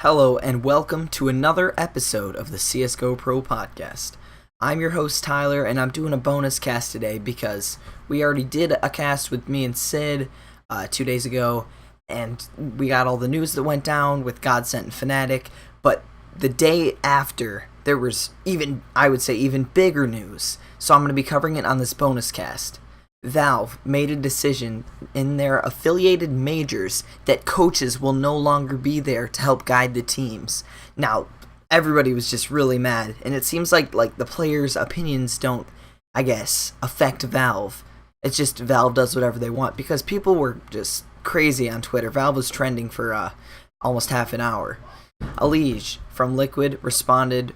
Hello and welcome to another episode of the CSGO Pro Podcast. I'm your host Tyler and I'm doing a bonus cast today because we already did a cast with me and Sid 2 days ago and we got all the news that went down with Godsent and Fnatic, but the day after there was even bigger news, so I'm going to be covering it on this bonus cast. Valve made a decision in their affiliated majors that coaches will no longer be there to help guide the teams. Now, everybody was just really mad, and it seems like the players' opinions don't, affect Valve. It's just Valve does whatever they want, because people were just crazy on Twitter. Valve was trending for almost half an hour. Alige from Liquid responded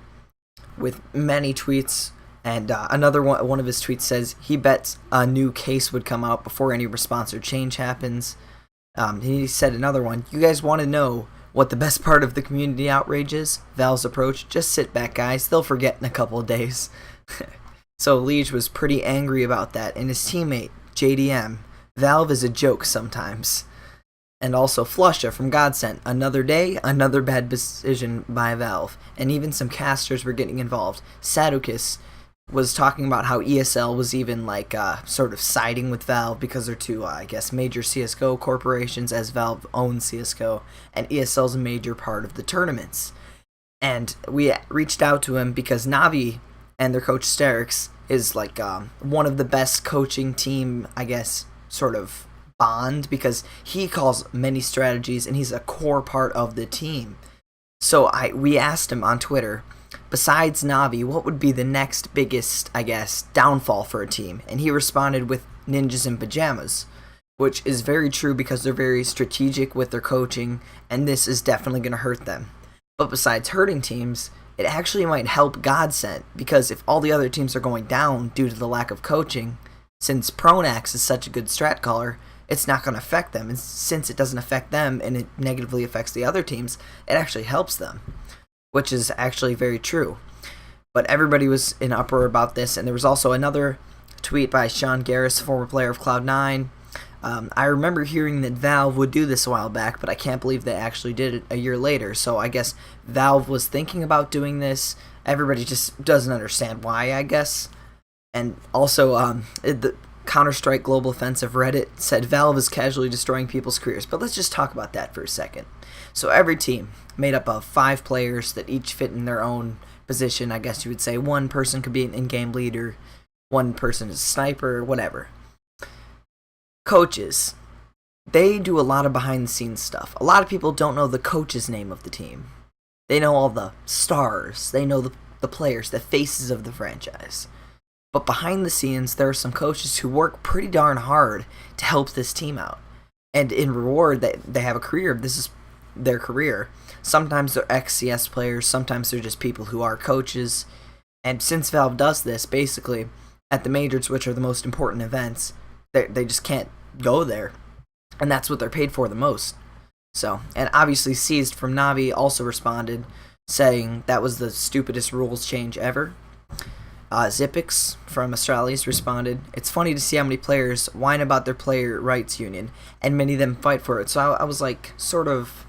with many tweets. And another one of his tweets says he bets a new case would come out before any response or change happens. He said another one, you guys want to know what the best part of the community outrage is? Valve's approach? Just sit back, guys. They'll forget in a couple of days. So Liege was pretty angry about that. And his teammate, JDM, Valve is a joke sometimes. And also Flusha from Godsent, another day, another bad decision by Valve. And even some casters were getting involved. Sadukis was talking about how ESL was even sort of siding with Valve because they're two, major CSGO corporations, as Valve owns CSGO, and ESL's a major part of the tournaments. And we reached out to him because Navi and their coach Sterix is one of the best coaching team, sort of bond, because he calls many strategies and he's a core part of the team. So we asked him on Twitter, besides Navi, what would be the next biggest, downfall for a team? And he responded with ninjas in pajamas, which is very true because they're very strategic with their coaching, and this is definitely going to hurt them. But besides hurting teams, it actually might help Godsent, because if all the other teams are going down due to the lack of coaching, since Pronax is such a good strat caller, it's not going to affect them. And since it doesn't affect them and it negatively affects the other teams, it actually helps them, which is actually very true. But everybody was in uproar about this, and there was also another tweet by Sean Garris, former player of Cloud9. I remember hearing that Valve would do this a while back, but I can't believe they actually did it a year later. So I guess Valve was thinking about doing this. Everybody just doesn't understand why, I guess. And also, the Counter-Strike Global Offensive Reddit said Valve is casually destroying people's careers. But let's just talk about that for a second. So every team made up of 5 players that each fit in their own position. I guess you would say one person could be an in-game leader, one person is a sniper, whatever. Coaches, they do a lot of behind-the-scenes stuff. A lot of people don't know the coach's name of the team. They know all the stars. They know the players, the faces of the franchise. But behind the scenes, there are some coaches who work pretty darn hard to help this team out. And in reward, they have a career. This is their career. Sometimes they're ex-CS players, sometimes they're just people who are coaches. And since Valve does this, basically, at the majors, which are the most important events, they just can't go there. And that's what they're paid for the most. So, and obviously Seized from Navi also responded, saying that was the stupidest rules change ever. Zipix from Astralis responded, it's funny to see how many players whine about their player rights union, and many of them fight for it. So I was sort of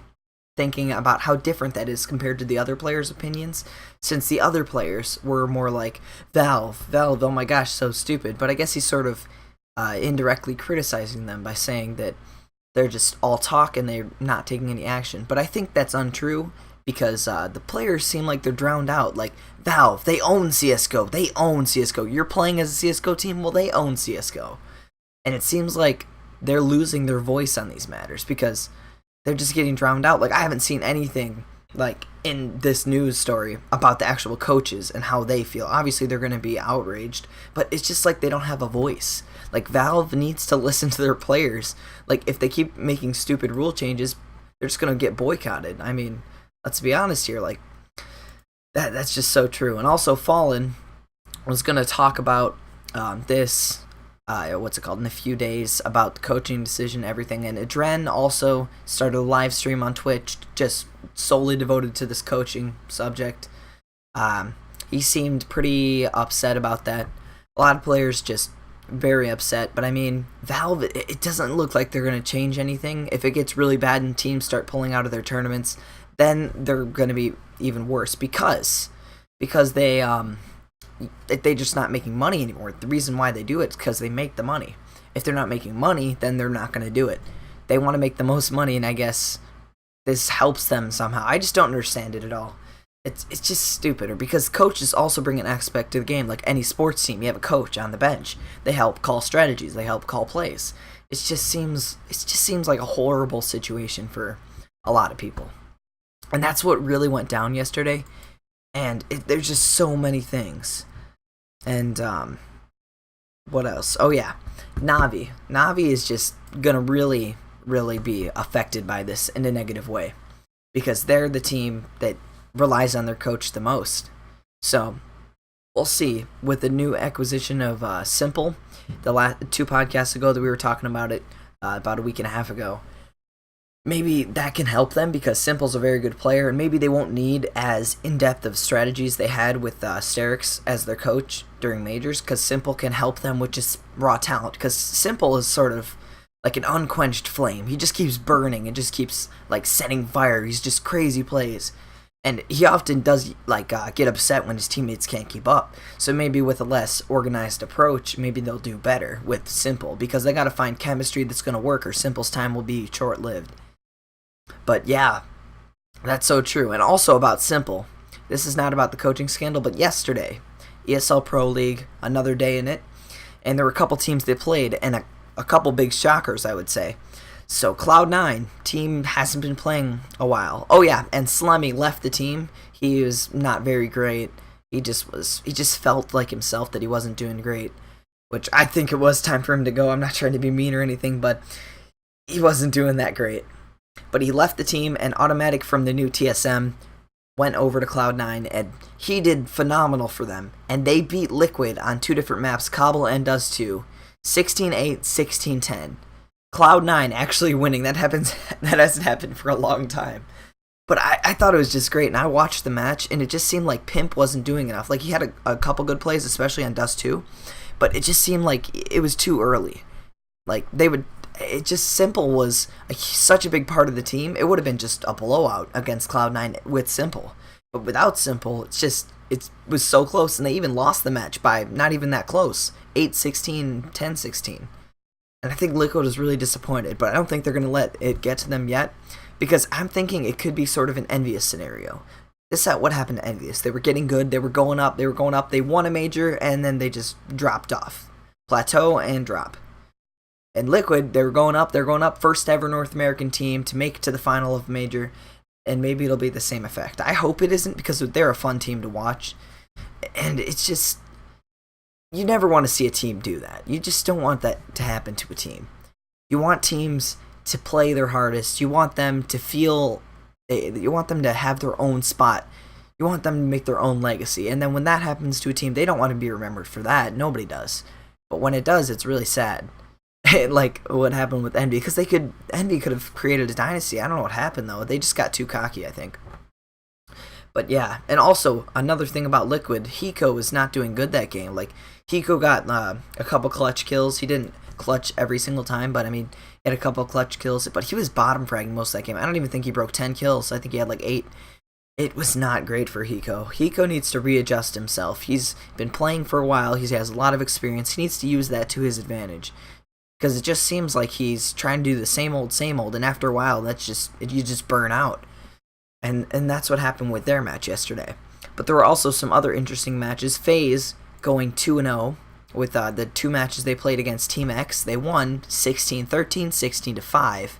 thinking about how different that is compared to the other players' opinions, since the other players were more like, Valve, oh my gosh, so stupid. But I guess he's sort of indirectly criticizing them by saying that they're just all talk and they're not taking any action. But I think that's untrue, because the players seem like they're drowned out. Like, Valve, they own CSGO. You're playing as a CSGO team? Well, they own CSGO. And it seems like they're losing their voice on these matters, because they're just getting drowned out. I haven't seen anything, in this news story about the actual coaches and how they feel. Obviously, they're going to be outraged, but it's just they don't have a voice. Valve needs to listen to their players. If they keep making stupid rule changes, they're just going to get boycotted. I mean, let's be honest here, that's just so true. And also Fallen was going to talk about this, in a few days, about the coaching decision, everything. And Adren also started a live stream on Twitch just solely devoted to this coaching subject. He seemed pretty upset about that. A lot of players just very upset. But I mean, Valve, it doesn't look like they're going to change anything. If it gets really bad and teams start pulling out of their tournaments, then they're going to be even worse because they're just not making money anymore. The reason why they do it is because they make the money. If they're not making money, then they're not going to do it. They want to make the most money, and I guess this helps them somehow. I just don't understand it at all. It's just stupid. Or because coaches also bring an aspect to the game. Like any sports team, you have a coach on the bench. They help call strategies. They help call plays. It just seems like a horrible situation for a lot of people. And that's what really went down yesterday. And there's just so many things. And what else? Oh yeah, Navi. Navi is just gonna really be affected by this in a negative way because they're the team that relies on their coach the most. So we'll see with the new acquisition of Simple. The last 2 podcasts ago that we were talking about it about a week and a half ago. Maybe that can help them because Simple's a very good player, and maybe they won't need as in-depth of strategies they had with Sterix as their coach during majors, because Simple can help them with just raw talent, because Simple is sort of like an unquenched flame. He just keeps burning and just keeps like setting fire. He's just crazy plays. And he often does like get upset when his teammates can't keep up. So maybe with a less organized approach, maybe they'll do better with Simple, because they got to find chemistry that's going to work, or Simple's time will be short-lived. But yeah, that's so true. And also about Simple, this is not about the coaching scandal, but yesterday, ESL Pro League, another day in it, and there were a couple teams that played, and a couple big shockers, I would say. So Cloud9 team hasn't been playing a while. Oh yeah, and Slemmy left the team. He was not very great. He just felt like himself that he wasn't doing great, which I think it was time for him to go. I'm not trying to be mean or anything, but he wasn't doing that great. But he left the team, and Automatic from the new TSM went over to Cloud9, and he did phenomenal for them. And they beat Liquid on 2 different maps, Cobble and Dust 2, 16-8, 16-10. Cloud9 actually winning. That hasn't happened for a long time. But I thought it was just great, and I watched the match, and it just seemed like Pimp wasn't doing enough. Like, he had a couple good plays, especially on Dust 2, but it just seemed like it was too early. Like, Simple was such a big part of the team. It would have been just a blowout against Cloud9 with Simple. But without Simple, it was so close, and they even lost the match by not even that close. 8-16, 10-16. And I think Liquid is really disappointed, but I don't think they're going to let it get to them yet, because I'm thinking it could be sort of an Envious scenario. This is what happened to Envious. They were getting good, they were going up, they won a major, and then they just dropped off. Plateau and drop. And Liquid, they're going up, first ever North American team to make it to the final of major, and maybe it'll be the same effect. I hope it isn't, because they're a fun team to watch, and it's just, you never want to see a team do that. You just don't want that to happen to a team. You want teams to play their hardest. You want them to have their own spot. You want them to make their own legacy. And then when that happens to a team, they don't want to be remembered for that. Nobody does. But when it does, it's really sad. Like what happened with Envy, because Envy could have created a dynasty. I don't know what happened though. They just got too cocky, I think. But yeah, and also another thing about Liquid, Hiko was not doing good that game. Like, Hiko got a couple clutch kills. He didn't clutch every single time, but I mean, he had a couple clutch kills. But he was bottom fragging most of that game. I don't even think he broke 10 kills. I think he had like 8. It was not great for Hiko. Hiko needs to readjust himself. He's been playing for a while. He has a lot of experience. He needs to use that to his advantage, because it just seems like he's trying to do the same old, and after a while, you just burn out. And that's what happened with their match yesterday. But there were also some other interesting matches. FaZe going 2-0 with the 2 matches they played against Team X. They won 16-13, 16-5.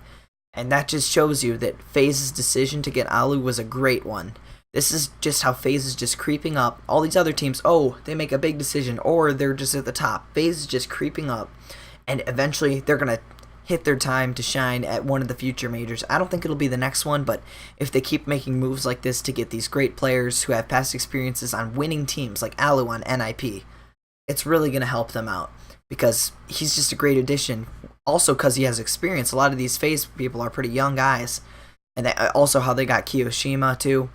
And that just shows you that FaZe's decision to get Alu was a great one. This is just how FaZe is just creeping up. All these other teams, they make a big decision, or they're just at the top. FaZe is just creeping up, and eventually they're going to hit their time to shine at one of the future majors. I don't think it'll be the next one, but if they keep making moves like this to get these great players who have past experiences on winning teams, like Alu on NIP, it's really going to help them out, because he's just a great addition. Also, because he has experience. A lot of these FaZe people are pretty young guys, and also how they got Kiyoshima too.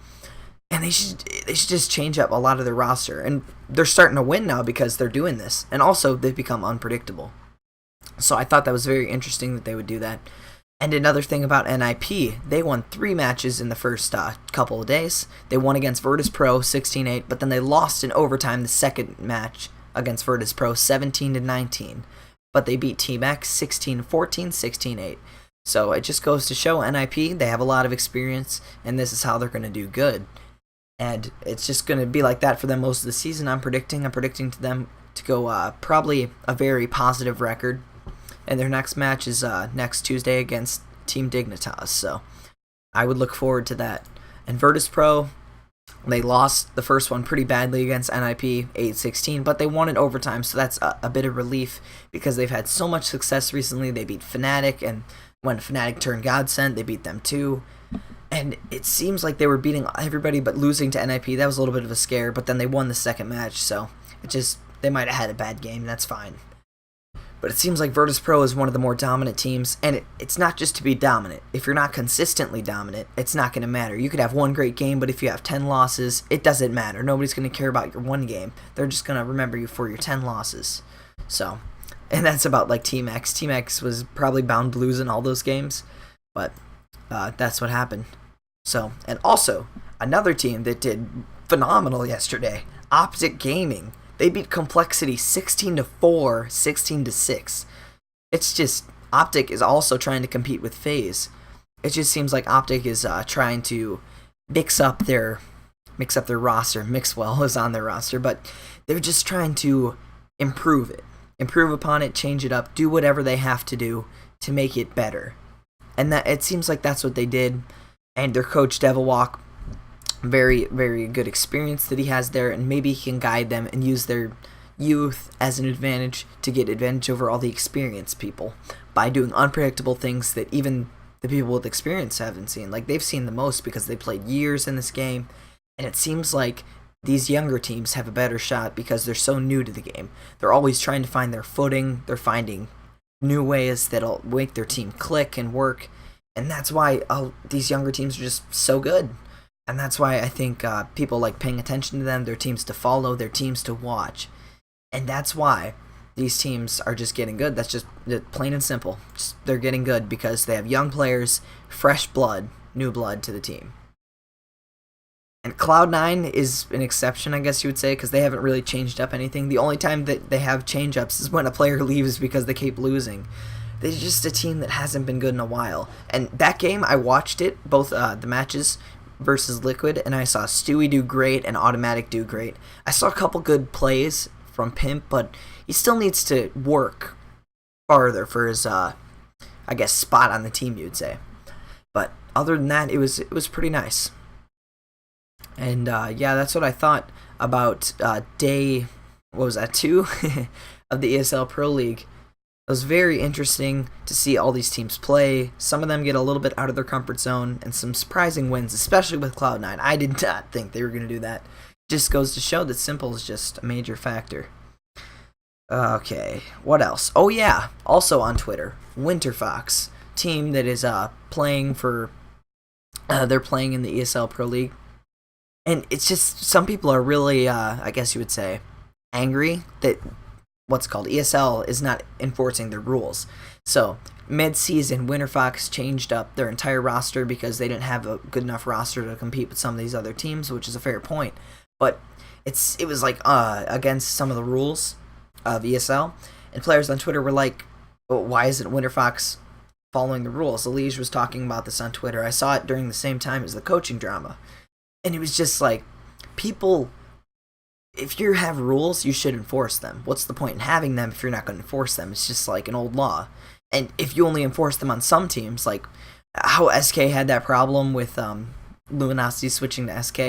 And they should just change up a lot of their roster. And they're starting to win now because they're doing this, and also they've become unpredictable. So I thought that was very interesting that they would do that. And another thing about NIP, they won 3 matches in the first couple of days. They won against Virtus Pro 16-8, but then they lost in overtime the second match against Virtus Pro 17-19. But they beat Team X 16-14, 16-8. So it just goes to show NIP, they have a lot of experience, and this is how they're going to do good. And it's just going to be like that for them most of the season. I'm predicting to them to go probably a very positive record. And their next match is next Tuesday against Team Dignitas. So I would look forward to that. And Virtus Pro, they lost the first one pretty badly against NIP 8-16, but they won in overtime, so that's a bit of relief because they've had so much success recently. They beat Fnatic, and when Fnatic turned Godsent, they beat them too. And it seems like they were beating everybody but losing to NIP. That was a little bit of a scare, but then they won the second match, so they might have had a bad game, that's fine. But it seems like Virtus Pro is one of the more dominant teams, and it's not just to be dominant. If you're not consistently dominant, it's not going to matter. You could have one great game, but if you have 10 losses, it doesn't matter. Nobody's going to care about your one game. They're just going to remember you for your 10 losses. So, and that's about like Team X. Team X was probably bound to lose in all those games, but that's what happened. So, and also, another team that did phenomenal yesterday, Optic Gaming. They beat Complexity 16-4, 16-6. It's just, Optic is also trying to compete with FaZe. It just seems like Optic is trying to mix up their roster. Mixwell is on their roster, but they're just trying to improve it. Improve upon it, change it up, do whatever they have to do to make it better. And that it seems like that's what they did. And their coach, Devilwalk, very, very good experience that he has there, and maybe he can guide them and use their youth as an advantage to get advantage over all the experienced people by doing unpredictable things that even the people with experience haven't seen. Like, they've seen the most because they played years in this game, and it seems like these younger teams have a better shot because they're so new to the game. They're always trying to find their footing. They're finding new ways that'll make their team click and work, and that's why these younger teams are just so good. And that's why I think people like paying attention to them, their teams to follow, their teams to watch. And that's why these teams are just getting good. That's just plain and simple. They're getting good because they have young players, fresh blood, new blood to the team. And Cloud9 is an exception, I guess you would say, because they haven't really changed up anything. The only time that they have change-ups is when a player leaves because they keep losing. They're just a team that hasn't been good in a while. And that game, I watched it, both the matches versus Liquid, and I saw Stewie do great and Automatic do great. I saw a couple good plays from Pimp, but he still needs to work farther for his, I guess, spot on the team, you'd say. But other than that, it was pretty nice. And yeah, that's what I thought about day, 2 of the ESL Pro League. It was very interesting to see all these teams play. Some of them get a little bit out of their comfort zone, and some surprising wins, especially with Cloud9. I did not think they were going to do that. Just goes to show that simple is just a major factor. Okay, what else? Oh yeah, also on Twitter, WinterFox, team that is playing for, they're playing in the ESL Pro League. And it's just, some people are really, I guess you would say, angry that ESL is not enforcing their rules. So, mid-season, WinterFox changed up their entire roster because they didn't have a good enough roster to compete with some of these other teams, which is a fair point. But it was like against some of the rules of ESL, and players on Twitter were like, well, why isn't WinterFox following the rules? Elige was talking about this on Twitter. I saw it during the same time as the coaching drama. And it was just like, people, if you have rules, you should enforce them. What's the point in having them if you're not going to enforce them? It's just like an old law. And if you only enforce them on some teams, like how SK had that problem with Luminosity switching to SK,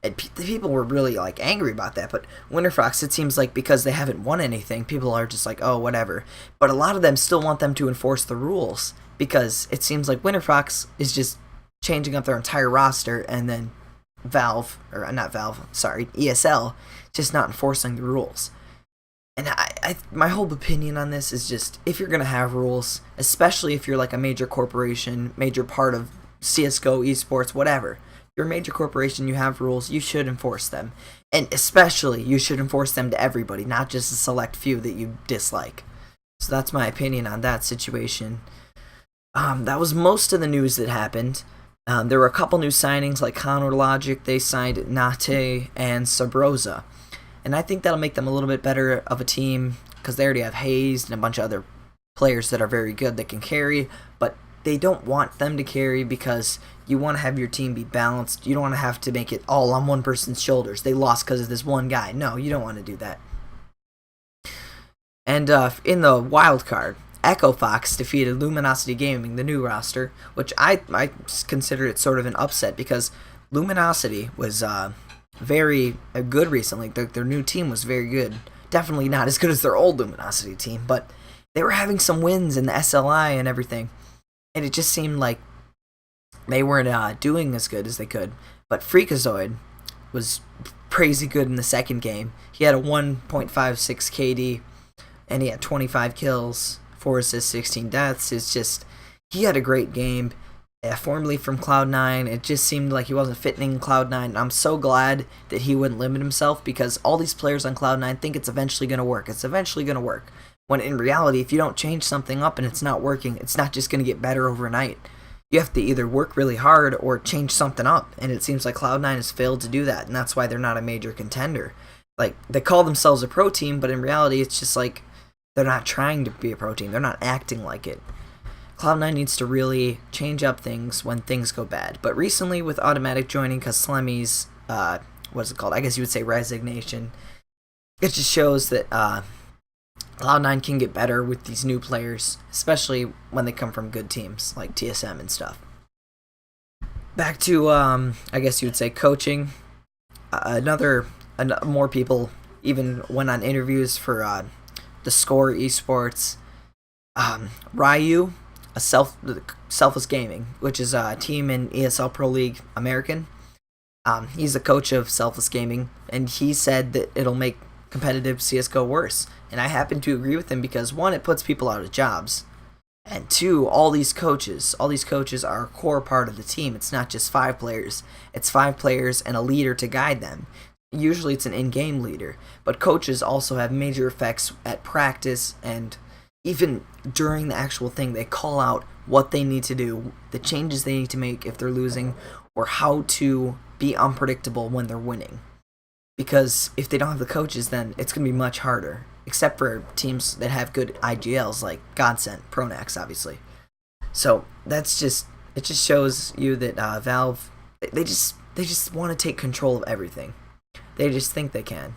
and the people were really like angry about that. But WinterFox, it seems like because they haven't won anything, people are just like, oh, whatever. But a lot of them still want them to enforce the rules because it seems like WinterFox is just changing up their entire roster, and then ESL, just not enforcing the rules. And my whole opinion on this is just, if you're going to have rules, especially if you're like a major corporation, major part of CSGO, esports, whatever, You're a major corporation, you have rules, you should enforce them. And especially, you should enforce them to everybody, not just a select few that you dislike. So that's my opinion on that situation. That was most of the news that happened. There were a couple new signings, like Conor Logic, they signed Nate and Sabrosa. And I think that'll make them a little bit better of a team, because they already have Hayes and a bunch of other players that are very good that can carry, but they don't want them to carry because you want to have your team be balanced. You don't want to have to make it all on one person's shoulders. They lost because of this one guy. No, you don't want to do that. And in the wild card, Echo Fox defeated Luminosity Gaming, the new roster, which I consider it sort of an upset because Luminosity was very good recently. Their new team was very good. Definitely not as good as their old Luminosity team, but they were having some wins in the SLI and everything. And it just seemed like they weren't doing as good as they could. But Freakazoid was crazy good in the second game. He had a 1.56 KD, and he had 25 kills, 4 assists, 16 deaths. It's just, he had a great game. Formerly from Cloud9, it just seemed like he wasn't fitting in Cloud9. And I'm so glad that he wouldn't limit himself, because all these players on Cloud9 think it's eventually going to work. It's eventually going to work. When in reality, if you don't change something up and it's not working, it's not just going to get better overnight. You have to either work really hard or change something up, and it seems like Cloud9 has failed to do that, and that's why they're not a major contender. Like, they call themselves a pro team, but in reality, it's just like they're not trying to be a pro team. They're not acting like it. Cloud9 needs to really change up things when things go bad. But recently, with Automatic joining, because Slemmy's, what is it called? I guess you would say resignation, it just shows that Cloud9 can get better with these new players, especially when they come from good teams like TSM and stuff. Back to, I guess you would say coaching. More people even went on interviews for the Score Esports. Ryu, Selfless Gaming, which is a team in ESL Pro League American. He's the coach of Selfless Gaming, and he said that it'll make competitive CSGO worse. And I happen to agree with him because, one, it puts people out of jobs. And two, all these coaches are a core part of the team. It's not just 5 players. It's 5 players and a leader to guide them. Usually it's an in-game leader. But coaches also have major effects at practice, and even during the actual thing, they call out what they need to do, the changes they need to make if they're losing, or how to be unpredictable when they're winning. Because if they don't have the coaches, then it's going to be much harder. Except for teams that have good IGLs like Godsent, Pronax, obviously. So it just shows you that Valve, they just want to take control of everything. They just think they can.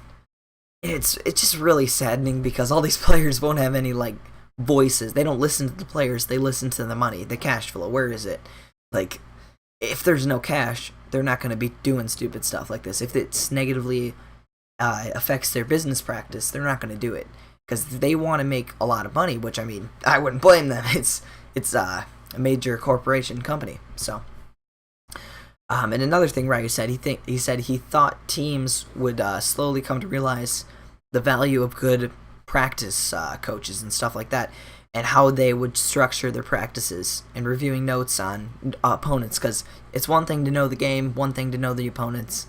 It's just really saddening because all these players won't have any like voices. They don't listen to the players. They listen to the money, the cash flow. Where is it? Like, if there's no cash, they're not going to be doing stupid stuff like this. If it's negatively affects their business practice, they're not going to do it because they want to make a lot of money, which, I mean, I wouldn't blame them. It's a major corporation company. So and another thing Ryu said, he said he thought teams would slowly come to realize the value of good practice coaches and stuff like that, and how they would structure their practices and reviewing notes on opponents, because it's one thing to know the game, one thing to know the opponents.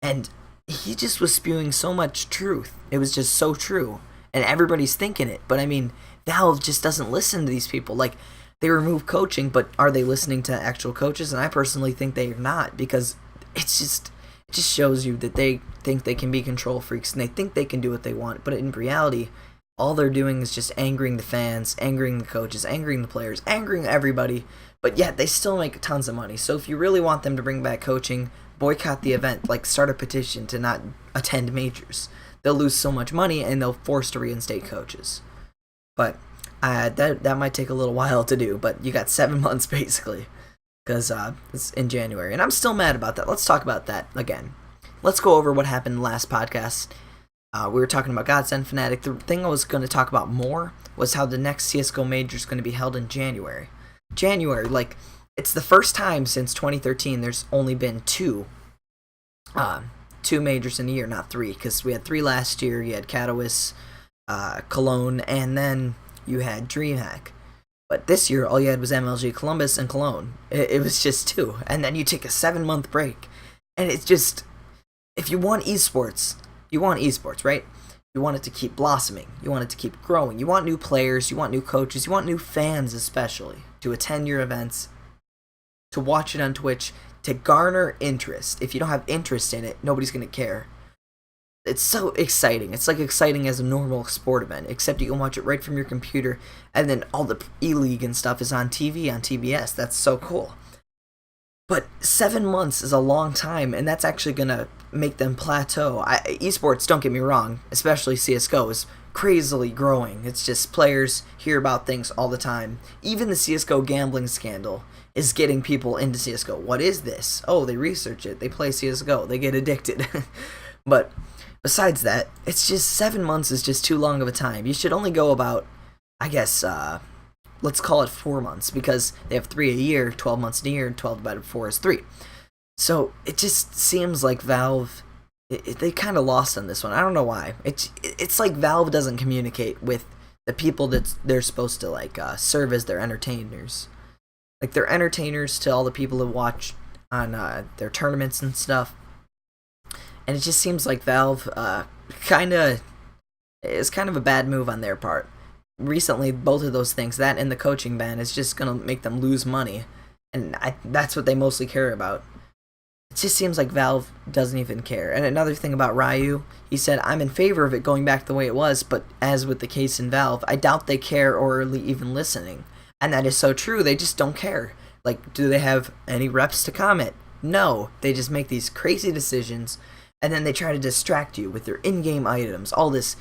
And he just was spewing so much truth. It was just so true. And everybody's thinking it. But I mean, Valve just doesn't listen to these people. Like, they remove coaching, but are they listening to actual coaches? And I personally think they are not, because it just shows you that they think they can be control freaks and they think they can do what they want. But in reality, all they're doing is just angering the fans, angering the coaches, angering the players, angering everybody. But yet they still make tons of money. So if you really want them to bring back coaching, boycott the event, like start a petition to not attend majors. They'll lose so much money and they'll force to reinstate coaches. But that might take a little while to do, but you got 7 months basically, because it's in January. And I'm still mad about that. Let's talk about that again. Let's go over what happened last podcast. We were talking about Godsend Fnatic. The thing I was going to talk about more was how the next CSGO major is going to be held in January. Like, it's the first time since 2013 there's only been two majors in a year, not 3, because we had 3 last year. You had Katowice, Cologne, and then you had DreamHack. But this year, all you had was MLG Columbus and Cologne. It was just 2. And then you take a 7-month break. And it's just, if you want esports, right? You want it to keep blossoming. You want it to keep growing. You want new players. You want new coaches. You want new fans, especially, to attend your events, to watch it on Twitch, to garner interest. If you don't have interest in it, nobody's going to care. It's so exciting. It's like exciting as a normal sport event, except you can watch it right from your computer, and then all the E-League and stuff is on TV, on TBS. That's so cool. But 7 months is a long time, and that's actually going to make them plateau. Esports, don't get me wrong, especially CSGO, is crazily growing. It's just players hear about things all the time. Even the CSGO gambling scandal is getting people into CSGO. What is this? Oh, they research it. They play CSGO. They get addicted. But besides that, it's just 7 months is just too long of a time. You should only go about, I guess, let's call it 4 months, because they have 3 a year, 12 months a year, and 12 divided by 4 is 3. So it just seems like Valve, they kind of lost on this one. I don't know why. It's like Valve doesn't communicate with the people that they're supposed to like serve as their entertainers. Like, they're entertainers to all the people who watch on their tournaments and stuff. And it just seems like Valve is kind of a bad move on their part. Recently, both of those things, that and the coaching ban, is just going to make them lose money. And that's what they mostly care about. It just seems like Valve doesn't even care. And another thing about Ryu, he said, I'm in favor of it going back the way it was, but as with the case in Valve, I doubt they care or are even listening. And that is so true, they just don't care. Like, do they have any reps to comment? No, they just make these crazy decisions, and then they try to distract you with their in-game items, all these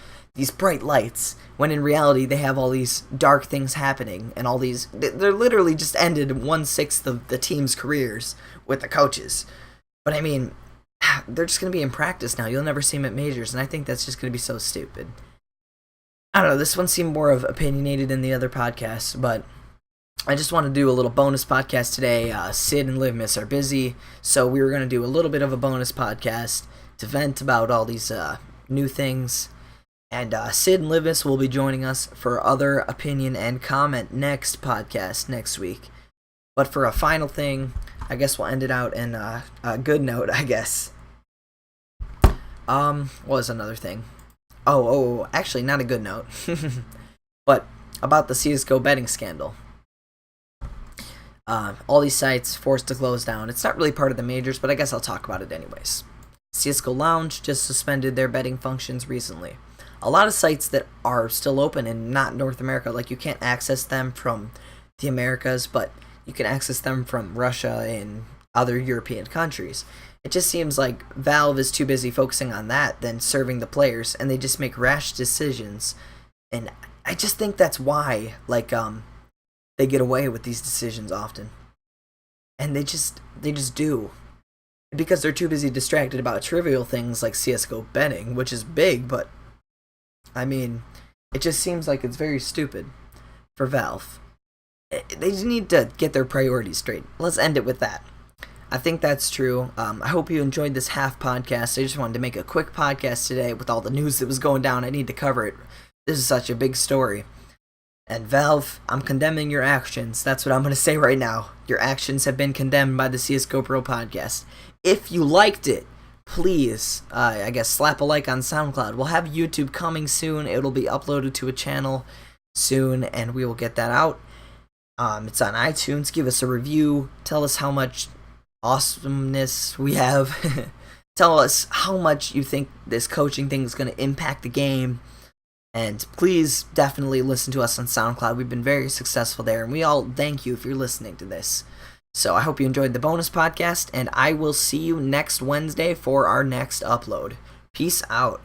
bright lights, when in reality they have all these dark things happening, and all these, they're literally just ended 1/6 of the team's careers with the coaches. But I mean, they're just going to be in practice now, you'll never see them at majors, and I think that's just going to be so stupid. I don't know, this one seemed more of opinionated than the other podcasts, but I just want to do a little bonus podcast today. Sid and Livemis are busy, so we were going to do a little bit of a bonus podcast to vent about all these new things. And Sid and Livemis will be joining us for other opinion and comment next podcast next week. But for a final thing, I guess we'll end it out in a good note, I guess. What was another thing? Actually, not a good note. But about the CSGO betting scandal. All these sites forced to close down. It's not really part of the majors, but I guess I'll talk about it anyways. CSGO Lounge just suspended their betting functions recently. A lot of sites that are still open in not North America, like you can't access them from the Americas, but you can access them from Russia and other European countries. It just seems like Valve is too busy focusing on that than serving the players, and they just make rash decisions. And I just think that's why, they get away with these decisions often. And they just do. Because they're too busy distracted about trivial things like CSGO betting, which is big, but I mean, it just seems like it's very stupid for Valve. They just need to get their priorities straight. Let's end it with that. I think that's true. I hope you enjoyed this half podcast. I just wanted to make a quick podcast today with all the news that was going down. I need to cover it. This is such a big story. And Valve, I'm condemning your actions. That's what I'm going to say right now. Your actions have been condemned by the CSGO Pro podcast. If you liked it, please, I guess, slap a like on SoundCloud. We'll have YouTube coming soon. It'll be uploaded to a channel soon, and we will get that out. It's on iTunes. Give us a review. Tell us how much awesomeness we have. Tell us how much you think this coaching thing is going to impact the game. And please definitely listen to us on SoundCloud. We've been very successful there, and we all thank you if you're listening to this. So I hope you enjoyed the bonus podcast, and I will see you next Wednesday for our next upload. Peace out.